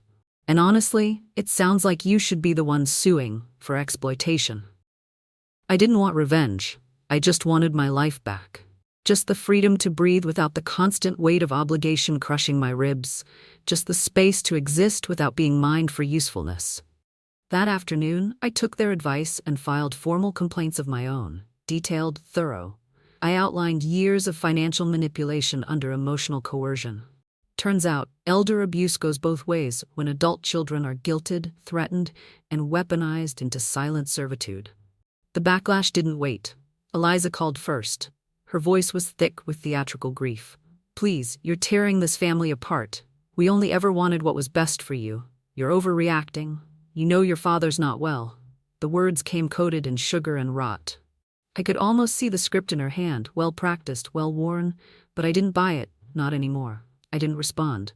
"And honestly, it sounds like you should be the one suing for exploitation." I didn't want revenge. I just wanted my life back. Just the freedom to breathe without the constant weight of obligation crushing my ribs. Just the space to exist without being mined for usefulness. That afternoon, I took their advice and filed formal complaints of my own, detailed, thorough. I outlined years of financial manipulation under emotional coercion. Turns out, elder abuse goes both ways when adult children are guilted, threatened, and weaponized into silent servitude. The backlash didn't wait. Eliza called first. Her voice was thick with theatrical grief. "Please, you're tearing this family apart. We only ever wanted what was best for you. You're overreacting. You know your father's not well." The words came coated in sugar and rot. I could almost see the script in her hand, well practiced, well worn, but I didn't buy it, not anymore. I didn't respond.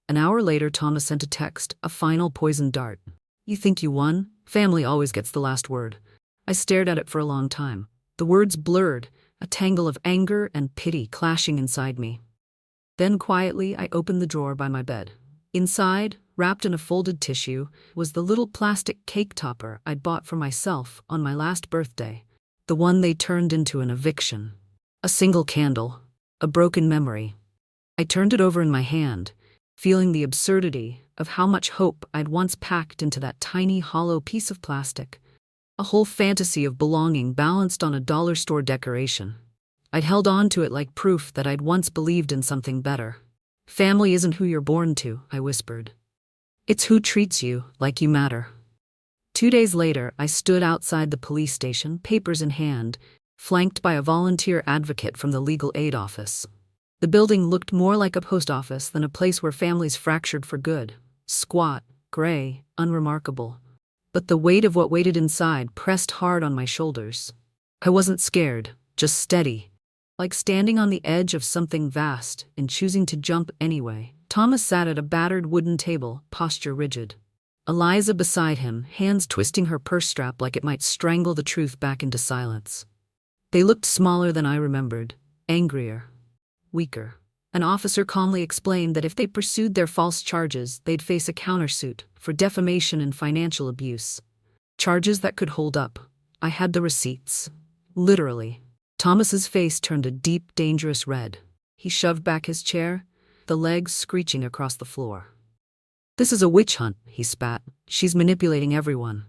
An hour later, Thomas sent a text, a final poisoned dart. You think you won? Family always gets the last word. I stared at it for a long time. The words blurred, a tangle of anger and pity clashing inside me. Then quietly, I opened the drawer by my bed. Inside, wrapped in a folded tissue, was the little plastic cake topper I'd bought for myself on my last birthday. The one they turned into an eviction. A single candle. A broken memory. I turned it over in my hand, feeling the absurdity of how much hope I'd once packed into that tiny hollow piece of plastic. A whole fantasy of belonging balanced on a dollar store decoration. I'd held on to it like proof that I'd once believed in something better. Family isn't who you're born to, I whispered. It's who treats you like you matter. 2 days later, I stood outside the police station, papers in hand, flanked by a volunteer advocate from the legal aid office. The building looked more like a post office than a place where families fractured for good. Squat, gray, unremarkable. But the weight of what waited inside pressed hard on my shoulders. I wasn't scared, just steady. Like standing on the edge of something vast and choosing to jump anyway. Thomas sat at a battered wooden table, posture rigid. Eliza beside him, hands twisting her purse strap like it might strangle the truth back into silence. They looked smaller than I remembered, angrier, weaker. An officer calmly explained that if they pursued their false charges, they'd face a countersuit for defamation and financial abuse. Charges that could hold up. I had the receipts. Literally. Thomas's face turned a deep, dangerous red. He shoved back his chair, the legs screeching across the floor. This is a witch hunt, he spat. She's manipulating everyone.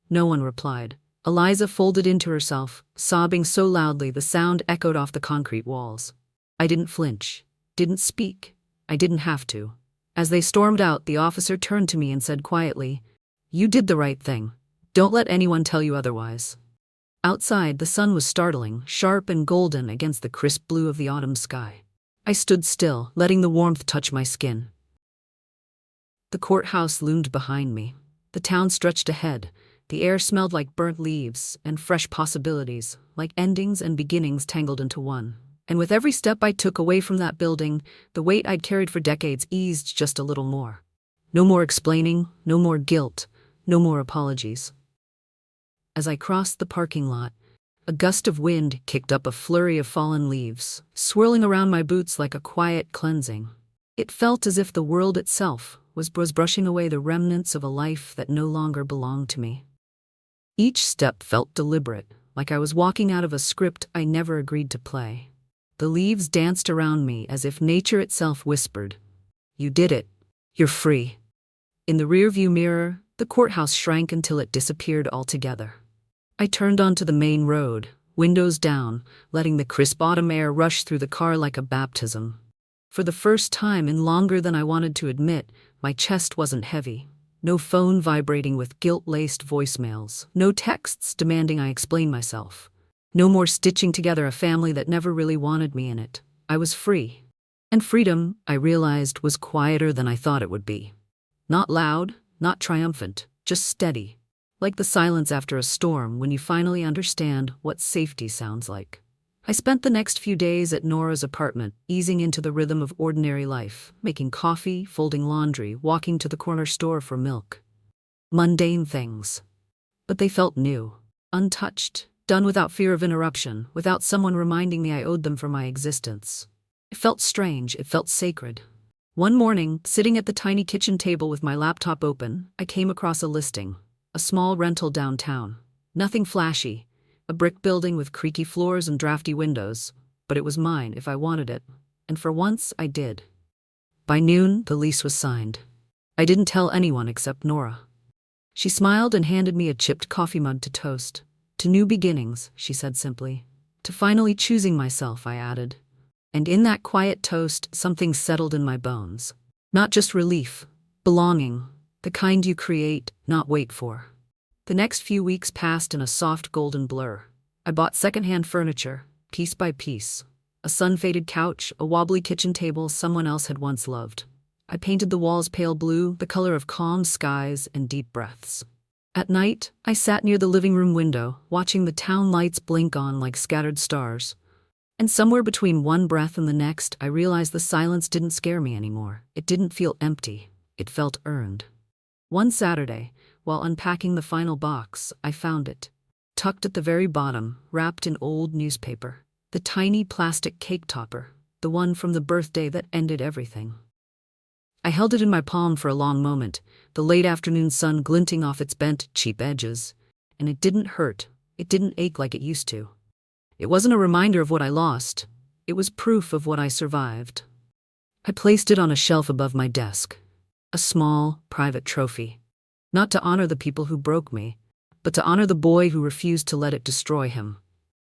No one replied. Eliza folded into herself, sobbing so loudly the sound echoed off the concrete walls. I didn't flinch, didn't speak. I didn't have to. As they stormed out, the officer turned to me and said quietly, "You did the right thing. Don't let anyone tell you otherwise." Outside, the sun was startling, sharp and golden against the crisp blue of the autumn sky. I stood still, letting the warmth touch my skin. The courthouse loomed behind me. The town stretched ahead. The air smelled like burnt leaves and fresh possibilities, like endings and beginnings tangled into one. And with every step I took away from that building, the weight I'd carried for decades eased just a little more. No more explaining, no more guilt, no more apologies. As I crossed the parking lot, a gust of wind kicked up a flurry of fallen leaves, swirling around my boots like a quiet cleansing. It felt as if the world itself was brushing away the remnants of a life that no longer belonged to me. Each step felt deliberate, like I was walking out of a script I never agreed to play. The leaves danced around me as if nature itself whispered, "You did it. You're free." In the rearview mirror, the courthouse shrank until it disappeared altogether. I turned onto the main road, windows down, letting the crisp autumn air rush through the car like a baptism. For the first time in longer than I wanted to admit, my chest wasn't heavy. No phone vibrating with guilt-laced voicemails. No texts demanding I explain myself. No more stitching together a family that never really wanted me in it. I was free. And freedom, I realized, was quieter than I thought it would be. Not loud, not triumphant, just steady. Like the silence after a storm when you finally understand what safety sounds like. I spent the next few days at Nora's apartment, easing into the rhythm of ordinary life, making coffee, folding laundry, walking to the corner store for milk. Mundane things. But they felt new, untouched, done without fear of interruption, without someone reminding me I owed them for my existence. It felt strange, it felt sacred. One morning, sitting at the tiny kitchen table with my laptop open, I came across a listing. A small rental downtown. Nothing flashy. A brick building with creaky floors and drafty windows. But it was mine if I wanted it. And for once, I did. By noon, the lease was signed. I didn't tell anyone except Nora. She smiled and handed me a chipped coffee mug to toast. To new beginnings, she said simply. To finally choosing myself, I added. And in that quiet toast, something settled in my bones. Not just relief, belonging. The kind you create, not wait for. The next few weeks passed in a soft golden blur. I bought secondhand furniture, piece by piece. A sun-faded couch, a wobbly kitchen table someone else had once loved. I painted the walls pale blue, the color of calm skies and deep breaths. At night, I sat near the living room window, watching the town lights blink on like scattered stars. And somewhere between one breath and the next, I realized the silence didn't scare me anymore. It didn't feel empty. It felt earned. One Saturday, while unpacking the final box, I found it. Tucked at the very bottom, wrapped in old newspaper. The tiny plastic cake topper. The one from the birthday that ended everything. I held it in my palm for a long moment, the late afternoon sun glinting off its bent, cheap edges. And it didn't hurt. It didn't ache like it used to. It wasn't a reminder of what I lost. It was proof of what I survived. I placed it on a shelf above my desk. A small, private trophy. Not to honor the people who broke me, but to honor the boy who refused to let it destroy him.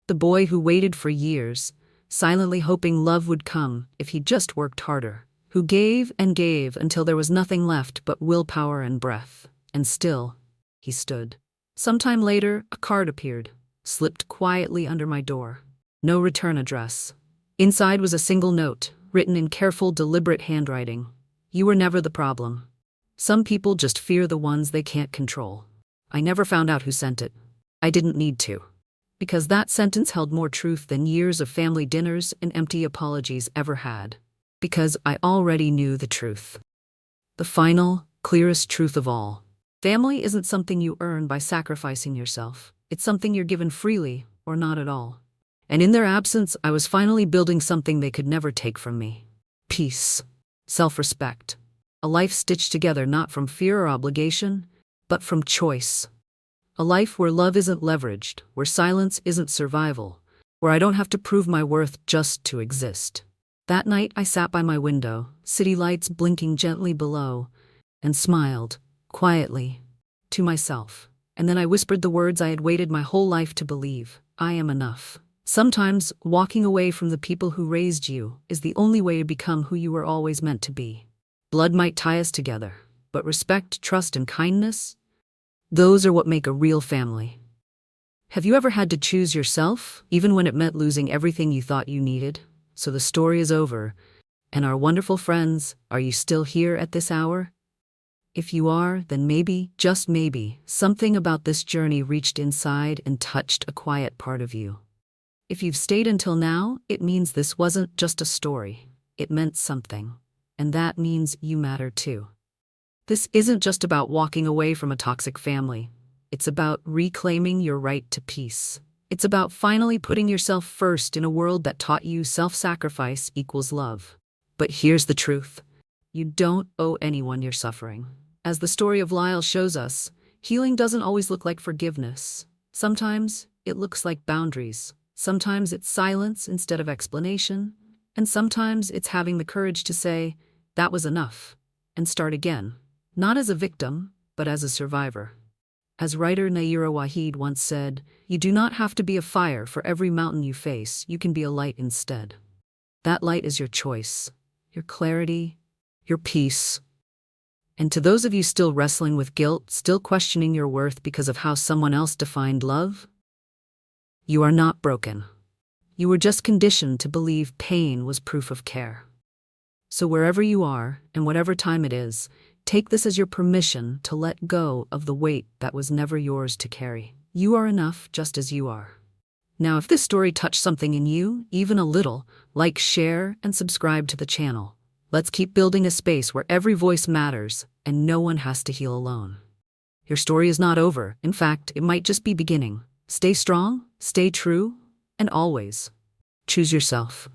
The boy who waited for years, silently hoping love would come if he just worked harder. Who gave and gave until there was nothing left but willpower and breath. And still, he stood. Sometime later, a card appeared, slipped quietly under my door. No return address. Inside was a single note, written in careful, deliberate handwriting. You were never the problem. Some people just fear the ones they can't control. I never found out who sent it. I didn't need to. Because that sentence held more truth than years of family dinners and empty apologies ever had. Because I already knew the truth. The final, clearest truth of all. Family isn't something you earn by sacrificing yourself. It's something you're given freely, or not at all. And in their absence, I was finally building something they could never take from me. Peace. Self-respect. A life stitched together not from fear or obligation, but from choice. A life where love isn't leveraged, where silence isn't survival, where I don't have to prove my worth just to exist. That night I sat by my window, city lights blinking gently below, and smiled, quietly, to myself. And then I whispered the words I had waited my whole life to believe. I am enough. Sometimes, walking away from the people who raised you is the only way to become who you were always meant to be. Blood might tie us together, but respect, trust, and kindness, those are what make a real family. Have you ever had to choose yourself, even when it meant losing everything you thought you needed? So the story is over, and our wonderful friends, are you still here at this hour? If you are, then maybe, just maybe, something about this journey reached inside and touched a quiet part of you. If you've stayed until now, it means this wasn't just a story. It meant something. And that means you matter too. This isn't just about walking away from a toxic family. It's about reclaiming your right to peace. It's about finally putting yourself first in a world that taught you self-sacrifice equals love. But here's the truth. You don't owe anyone your suffering. As the story of Lyle shows us, healing doesn't always look like forgiveness. Sometimes it looks like boundaries. Sometimes it's silence instead of explanation. And sometimes it's having the courage to say, that was enough, and start again. Not as a victim, but as a survivor. As writer Naira Waheed once said, you do not have to be a fire for every mountain you face, you can be a light instead. That light is your choice, your clarity, your peace. And to those of you still wrestling with guilt, still questioning your worth because of how someone else defined love, you are not broken. You were just conditioned to believe pain was proof of care. So wherever you are, and whatever time it is, take this as your permission to let go of the weight that was never yours to carry. You are enough just as you are. Now, if this story touched something in you, even a little, like, share, and subscribe to the channel. Let's keep building a space where every voice matters and no one has to heal alone. Your story is not over. In fact, it might just be beginning. Stay strong, stay true, and always choose yourself.